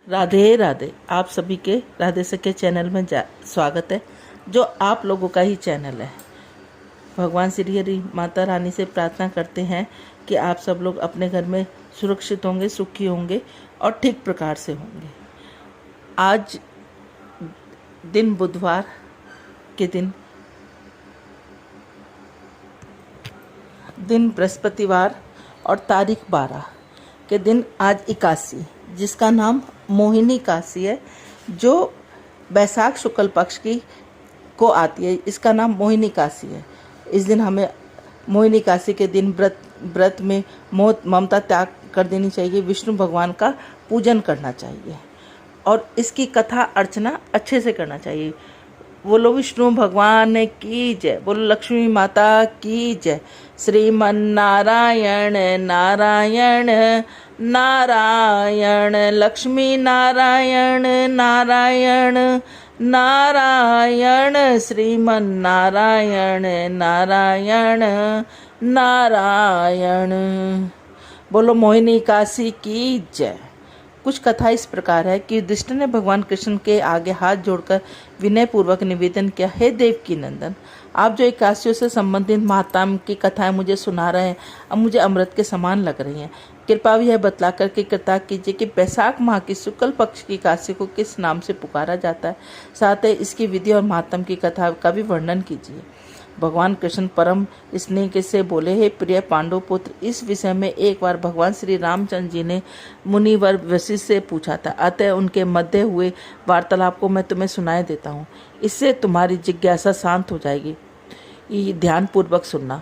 राधे राधे। आप सभी के राधे सखे चैनल में स्वागत है, जो आप लोगों का ही चैनल है। भगवान श्री हरि माता रानी से प्रार्थना करते हैं कि आप सब लोग अपने घर में सुरक्षित होंगे, सुखी होंगे और ठीक प्रकार से होंगे। आज दिन बुधवार के दिन बृहस्पतिवार और तारीख 12 के दिन आज एकादशी, जिसका नाम मोहिनी एकादशी है, जो बैसाख शुक्ल पक्ष की आती है। इसका नाम मोहिनी एकादशी है। इस दिन हमें मोहिनी एकादशी के दिन व्रत में मोह ममता त्याग कर देनी चाहिए, विष्णु भगवान का पूजन करना चाहिए और इसकी कथा अर्चना अच्छे से करना चाहिए। बोलो विष्णु भगवान की जय, बोलो लक्ष्मी माता की जय। श्रीमन नारायण नारायण नारायण, लक्ष्मी नारायण नारायण नारायण, श्रीमन नारायण नारायण नारायण। बोलो मोहिनी एकादशी की जय। कुछ कथा इस प्रकार है कि युधिष्ठिर ने भगवान कृष्ण के आगे हाथ जोड़कर विनय पूर्वक निवेदन किया, हे देवकी नंदन, आप जो एकादशियों से संबंधित महात्म की कथाएं मुझे सुना रहे हैं, अब मुझे अमृत के समान लग रही हैं। कृपा यह बतला करके कृपा कीजिए कि बैसाख माह की शुक्ल पक्ष की एकादशी को किस नाम से पुकारा जाता है, साथ ही इसकी विधि और महात्म की कथा का भी वर्णन कीजिए। भगवान कृष्ण परम स्नेह से बोले, हे प्रिय पांडव पुत्र, इस विषय में एक बार भगवान श्री रामचंद्र जी ने मुनिवर वशिष्ठ से पूछा था, अतः उनके मध्य हुए वार्तालाप को मैं तुम्हें सुनाए देता हूँ। इससे तुम्हारी जिज्ञासा शांत हो जाएगी। ये ध्यान पूर्वक सुनना।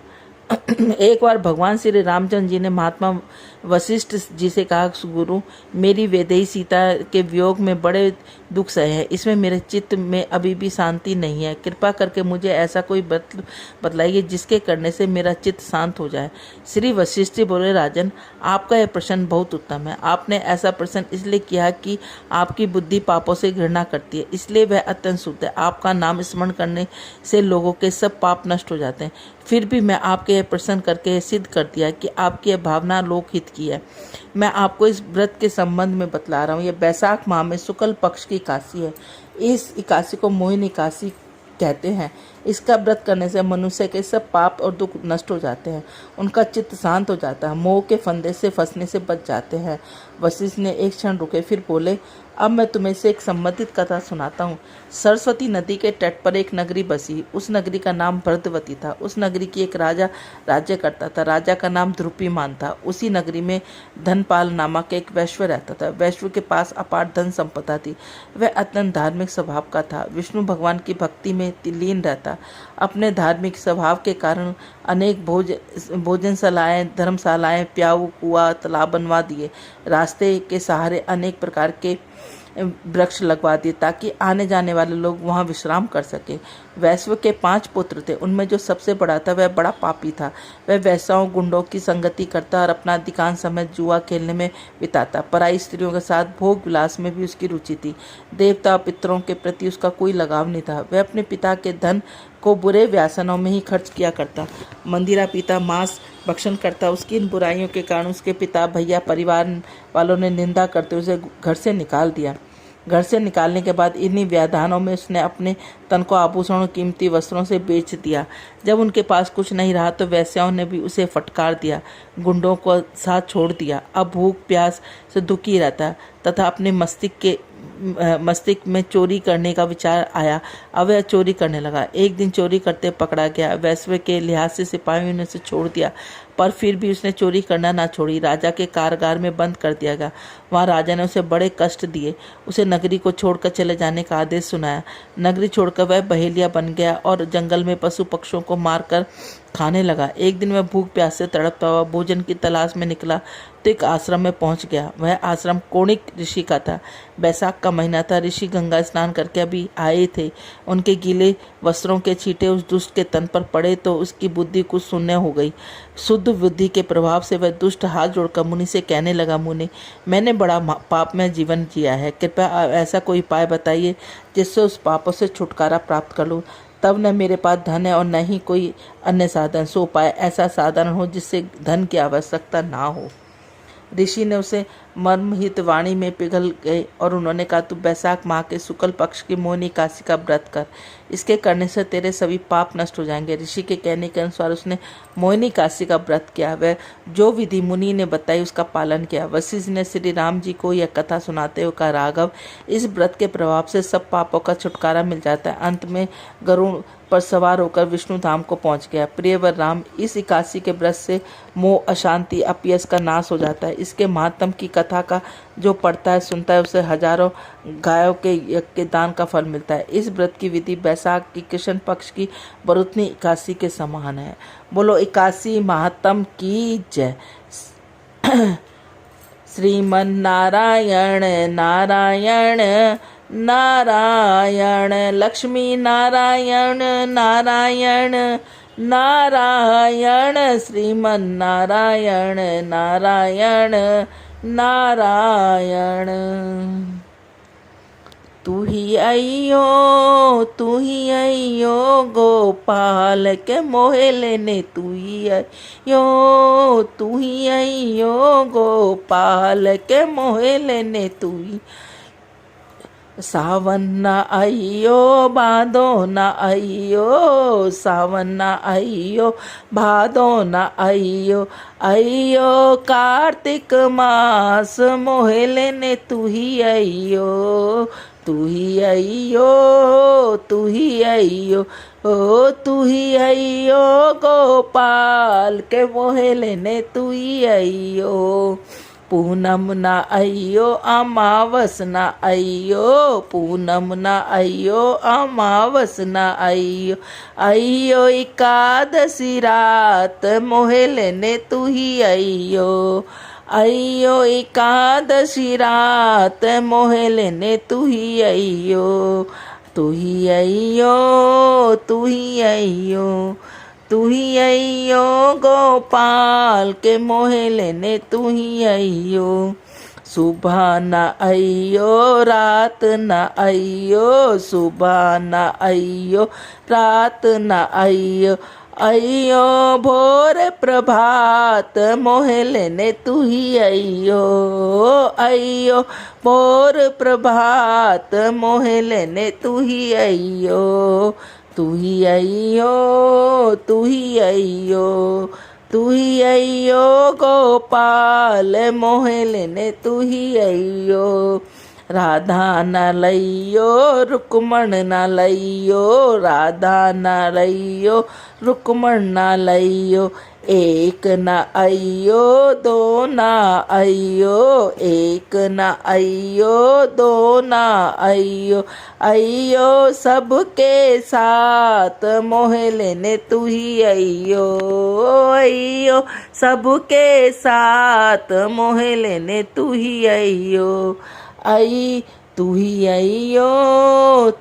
एक बार भगवान श्री रामचंद्र जी ने महात्मा वशिष्ठ जी से कहा, गुरु, मेरी वैदेही सीता के वियोग में बड़े दुख सहे हैं, इसमें मेरे चित्त में अभी भी शांति नहीं है। कृपा करके मुझे ऐसा कोई बतलाइए जिसके करने से मेरा चित्त शांत हो जाए। श्री वशिष्ठ जी बोले, राजन, आपका यह प्रश्न बहुत उत्तम है। आपने ऐसा प्रश्न इसलिए किया कि आपकी बुद्धि पापों से घृणा करती है, इसलिए वह अत्यंत शुद्ध है। आपका नाम स्मरण करने से लोगों के सब पाप नष्ट हो जाते हैं। फिर भी मैं आपके यह प्रश्न करके सिद्ध कर दिया कि आपकी यह भावना लोकहित की है। मैं आपको इस व्रत के संबंध में बतला रहा हूँ। यह बैसाख माह में शुक्ल पक्ष की एकादशी है। इस एकादशी को मोहिनी एकादशी कहते हैं। इसका व्रत करने से मनुष्य के सब पाप और दुख नष्ट हो जाते हैं, उनका चित्त शांत हो जाता है, मोह के फंदे से फंसने से बच जाते हैं। वशिष्ठ ने एक क्षण रुके, फिर बोले, अब मैं तुम्हें से एक संबंधित कथा सुनाता हूँ। सरस्वती नदी के तट पर एक नगरी बसी। उस नगरी का नाम भद्रवती था। उस नगरी की एक राजा राज्य करता था। राजा का नाम ध्रुपीमान था। उसी नगरी में धनपाल नामक एक वैश्य रहता था। वैश्य के पास अपार धन संपदा थी। वह अत्यंत धार्मिक स्वभाव का था। विष्णु भगवान की भक्ति में लीन रहता। अपने धार्मिक स्वभाव के कारण अनेक भोजनशालाएं, धर्मशालाएं, प्याऊ, कुआ, तालाब बनवा दिए। रास्ते के सहारे अनेक प्रकार के वृक्ष लगवा दिए ताकि आने जाने वाले लोग वहां विश्राम कर सके। वैश्व के 5 पुत्र थे। उनमें जो सबसे बड़ा था वह बड़ा पापी था। वह वैश्याओं, गुंडों की संगति करता और अपना अधिकांश समय जुआ खेलने में बिताता। पराई स्त्रियों के साथ भोग विलास में भी उसकी रुचि थी। देवता पितरों के प्रति उसका कोई लगाव नहीं था। वह अपने पिता के धन को बुरे व्यसनों में ही खर्च किया करता। मंदिरा पीता, मांस भक्षण करता। उसकी इन बुराइयों के कारण उसके पिता, भैया, परिवार वालों ने निंदा करते उसे घर से निकाल दिया। घर से निकालने के बाद इन्हीं व्यवधानों में उसने अपने तन को आभूषणों, कीमती वस्त्रों से बेच दिया। जब उनके पास कुछ नहीं रहा तो वैश्याओं ने भी उसे फटकार दिया, गुंडों को साथ छोड़ दिया। अब भूख प्यास से दुखी रहता तथा अपने मस्तिष्क में चोरी करने का विचार आया। अब वह चोरी करने लगा। एक दिन चोरी करते पकड़ा गया। वैश्य के लिहाज से सिपाहियों ने उसे छोड़ दिया, पर फिर भी उसने चोरी करना ना छोड़ी। राजा के कारागार में बंद कर दिया गया। वहाँ राजा ने उसे बड़े कष्ट दिए। उसे नगरी को छोड़कर चले जाने का आदेश सुनाया। नगरी छोड़कर वह बहेलिया बन गया और जंगल में पशु पक्षियों को मारकर खाने लगा। एक दिन वह भूख प्यास से तड़पता हुआ भोजन की तलाश में निकला तो एक आश्रम में पहुंच गया। वह आश्रम कोणिक ऋषि का था। बैसाख का महीना था। ऋषि गंगा स्नान करके अभी आए थे। उनके गीले वस्त्रों के छींटे उस दुष्ट के तन पर पड़े तो उसकी बुद्धि कुछ शून्य हो गई। शुद्ध बुद्धि के प्रभाव से वह दुष्ट हाथ जोड़कर मुनि से कहने लगा, मुनि, मैंने बड़ा पापमय जीवन जिया है। कृपया ऐसा कोई उपाय बताइए जिससे उस पापों से छुटकारा प्राप्त कर लूँ। तब न मेरे पास धन है और न ही कोई अन्य साधन। सो उपाय ऐसा साधन हो जिससे धन की आवश्यकता ना हो। ऋषि ने उसे मर्महित वाणी में पिघल गए और उन्होंने कहा, तू बैसाख माह के शुक्ल पक्ष की मोहिनी एकादशी का व्रत कर, इसके करने से तेरे सभी पाप नष्ट हो जाएंगे। ऋषि के कहने के अनुसार उसने मोहिनी एकादशी का व्रत किया। वह जो विधि मुनि ने बताई उसका पालन किया। वशिष्ठ ने श्री राम जी को यह कथा सुनाते हुए कहा, राघव, इस व्रत के प्रभाव से सब पापों का छुटकारा मिल जाता है। अंत में गरुड़ पर सवार होकर विष्णु धाम को पहुंच गया। प्रियवर राम, इस एकादशी के व्रत से मोह, अशांति, अपयश का नाश हो जाता है। इसके महात्म की कथा का जो पढ़ता है, सुनता है, उसे हजारों गायों के यज्ञ के दान का फल मिलता है। इस व्रत की विधि बैसाख की कृष्ण पक्ष की बरुतनी एकादशी के समान है। बोलो एकादशी महात्म की जय। श्रीमन नारायण नारायण नारायण, लक्ष्मी नारायण नारायण नारायण, श्रीमन नारायण नारायण नारायण। तू ही अइयो गोपाल के मोहे लेने, तू ही अइयो गोपाल के मोहे लेने, तू ही। सावन न आइयो भादो न आइयो, सावन न आइयो भादो न आइयो, आइयो कार्तिक मास मोहे लेने, तू ही अइयो, तू ही अइयो, तू ही अइयो, ओ तू ही अइयो गोपाल के मोहे लेने, तू ही अइयो। पूनम न आइयो अमावस न आइयो, पूनम न आइयो अमावस न आइयो, आइयो एकादशी रात मोहे लेने, तू ही अइयो, अइयो एकादशी रात मोहे लेने, तू ही अइयो, तू ही अइयो, तू ही अइयो, तू ही अइयो गोपाल के मोहे लेने, तू ही अइयो। सुबह न अइयो रात न अइयो, सुबह न अइयो रात न अइयो, अइयो भोर प्रभात मोहे लेने, तू ही अइयो, अइयो भोर प्रभात मोहे लेने, तू ही अइयो, तू ही अइयो, तू ही अइयो, तू ही अइयो गोपाल मोहे लेने, तू ही अइयो। राधा न लइयो रुक्मण न लइयो, राधा न लइयो रुक्मण न लइयो, एक न अइयो दो न अइयो, एक न अइयो दो न अइयो, अइयो सबके साथ मोहे लेने, तू ही अइयो, अइयो सबके साथ मोहे लेने, तू ही अइयो, आई तू ही अइयो,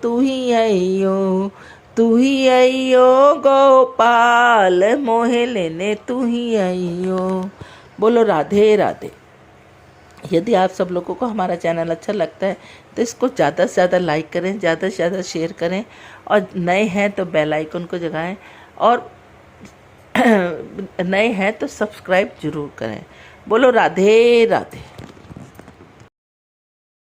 तू ही अइयो, तू ही अइयो गोपाल मोहे लेने, तू ही अइयो। बोलो राधे राधे। यदि आप सब लोगों को हमारा चैनल अच्छा लगता है तो इसको ज़्यादा से ज़्यादा लाइक करें, ज़्यादा से ज़्यादा शेयर करें, और नए हैं तो बेल आइकन को जगाएं, और नए हैं तो सब्सक्राइब जरूर करें। बोलो राधे राधे।